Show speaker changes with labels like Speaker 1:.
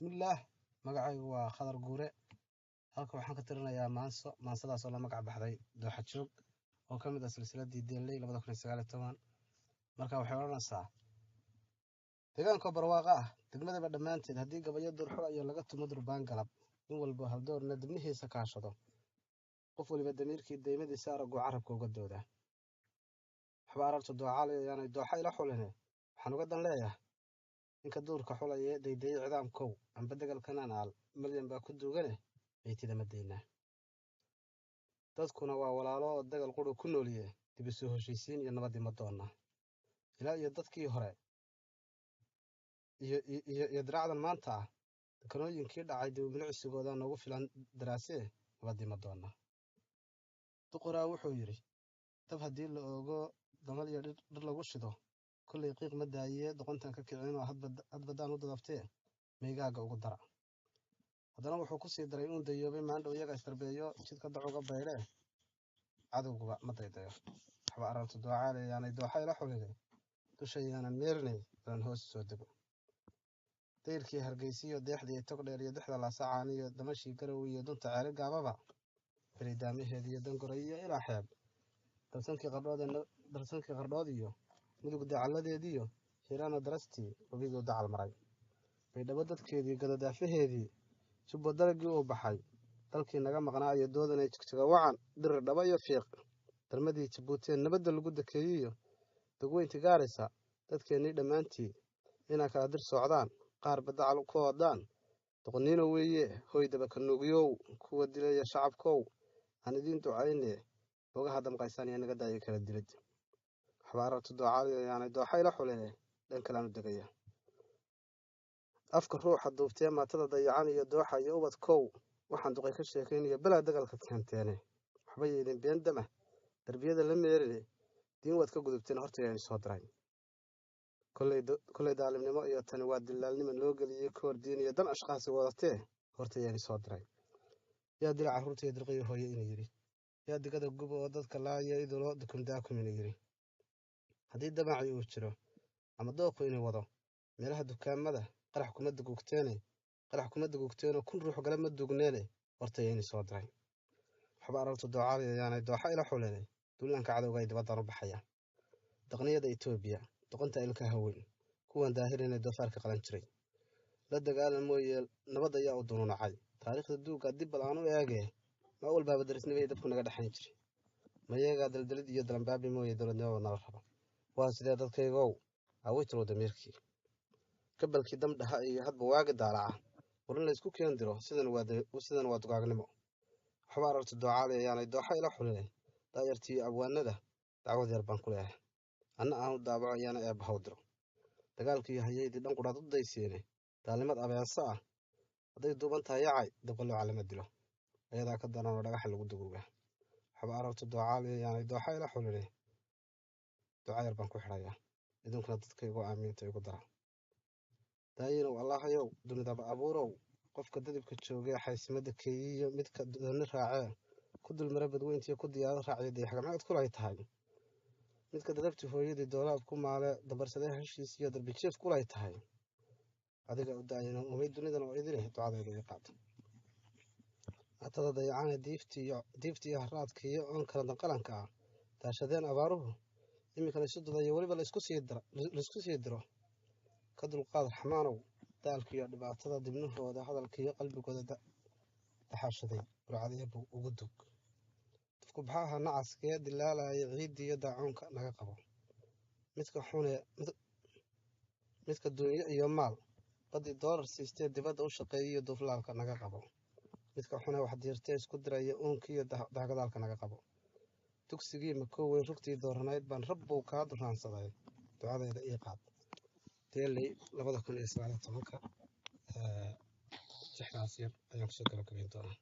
Speaker 1: bismillaah magacaygu waa khadar guure halka waxaan ka tirinayaa maansadaas oo la magac baxday dooxa joog oo ka mid ah silsiladii deelley 2019 marka waxay odhanaysaa deegaanka barwaaqa ah degmadaba dhammaanteed haddii gabayo durxo iyo laga tumo durbaan galab in walba haldoorna dibnihiisa kaashado qof waliba damiirkii deymadiisa araggu carabka uga dooda waxba arartu doocaale ayaanay dooxa ila xuline waxaan uga dan leeyahay ninka duurka xulaya dayday cidaamkow amba degalkanan aal malyan baa ku duugane baytida madeyna dadkuna waa walaalo oo dagal quru ku nooliye dib isu heshiisiin iyo nabad ima doona ilaa iyo dadkii hore iyo diracdan maanta ah kanooyinkii dhacay dib milicsigooda noogu filan daraasee nabad ima doona duqoraa wuxuu yidhi dab haddii la oogo damal iyo dhir lagu shido kullay qiiq ma daayiye doqontan ka kicin oo hadbadaan u dadabtee meygaaga ugu dara haddana wuxuu ku sii daray uun dayoobay maandhow iyaga isdarbeeyo jidka dacuga baydhee cadowguba ma daydayo waxba arartu doocaale ayaanay dooxa ila xulinay dushayaanan meerinay balan hoos soo dego dayrkii hargeysiyo deexdii tog dheer iyo dexda laasacaani iyo damashii garow iyo dunta ceeri gaababa beridaamaheed iyo dangoray iyo ilaa xeeb dalsankii qardhood iyo mudug dacalladeediyo hiiraana darastii webiguu dacal maray baydhabo dadkeedii gadadaafaheedii jubbo dalagii uu baxay dalkii naga maqnaa iyo doodanay jigjiga wacan dirir dhaba iyo fiiq darmadii jabuuteen nabadda lagu dakeeyiyo dogweynti gaaraysa dadkeennii dhammaantii inaa kala dir socdaan qaarba dacal ku oodaan doqoniino weeye hoy dabakanuugyow kuwa dilaya shacabkow aan idiin ducayne bogaha damqaysaan iyo naga daayay kala dilid waxba arartu doocaali ayaanay dooxa ila xuline dhan kalaanu degaya afka ruuxa duubtee maatada dayacan iyo dooxa iyo ubadkow waxaan duqay ka sheekaynaya belaa dagalka keenteene waxba yeelin been dama darbiyada la meerine diin waad ka gudubteen hortayani soo diray kolley daalimnimo iyo tani waa dilaalniman loo geliyey koor diin iyo dan ashqaasi wadatee hortayani soo diray yaa dila carruurta iyo dirqiyo hooye inuu yidhi yaa digada guba oo dadka laaya iduloo dukumdaakum inuu yidhi haddii damacii uu jiro ama dooqu inuu wado meelaha dukaamada qarax kuma daguugteenoo kun ruux gala ma duugneene hortayani soo diray waxba arartu doocaali ayaanay dooxa ila xuline duulaanka cadowga ay dibaddan u baxaya daqniyada etoobiya doqonta ilka haweyn kuwan daahirina doofaarka qalan jiray la dagaalan mooye nabad ayaa u dununacay taariikhda duugga dib bal aan u eegee ma walbaaba darisnimay dabku naga dhexayn jiray mayeegaa daldalid iyo dalambaabi mooye dowladnimada nala raba waa sidee dadkaygow aweytalow damiirkii gabalkii damdhaha iyo hadba waagi daalaca war in laysku keen diro sidan waa dugaagnimo waxba arartu doocaali ayaanay dooxa ila xulinay daayartii abwaanada dacwad yar baan ku leeyahay anna aanu daabaco ayaana eebbahaw diro dagaalkii hayaydii dhan qudhaad u dayseene daalnimad abeeso ah hadday duuban tahay yacay dabqalooca lama dilo ayadaa ka daranoo dhagaxa lagu duguuga waxba arartu doocaali ayaanay dooxa ila xulinay duca yar baan ku xidhayaa idinkuna dadkaygu aamiinta igu dara daayinow allahayow dunidaba abuurow qofka dadibka joogee xaysimada keeyiyo midka dooni raacee ku dulmara badweyntiiyo ku diyaaro raaciyo dayaxgamceed kulay tahay midka dadabti hooyadii doolaab ku maale dabarsadee heshiis iyo darbijiif kulay tahay adiga u daayino umay dunidan oo idineh ducadayda ii qaad atada dayacane diifti iyo haraadka iyo oon kala danqalanka ah daashadeen abaaruhu iminka laysu dudayo weliba laysku sii diro ka dulqaad raxmaanow daalkiiyo dhibaatada dibnahooda hadalkiiyo qalbigooda daxashaday burcadiyabu ugu dug dadku baxaaha nacaskee dilaalaya ciiddii iyo daacuunka naga qabo midka duunyo iyo maal baddii doolar siistee dibadda u shaqeeyiyo duuflaalka naga qabo midka xune wax diirtee isku diraya uunkiiyo dahgadaalka naga qabo dugsigii makooweyn rugtii dooranayd baan rabbow kaa duraansaday ducadayda ii qaad deelley 2019 jexdaas yar ayaan kusoo gabagabayn doonaa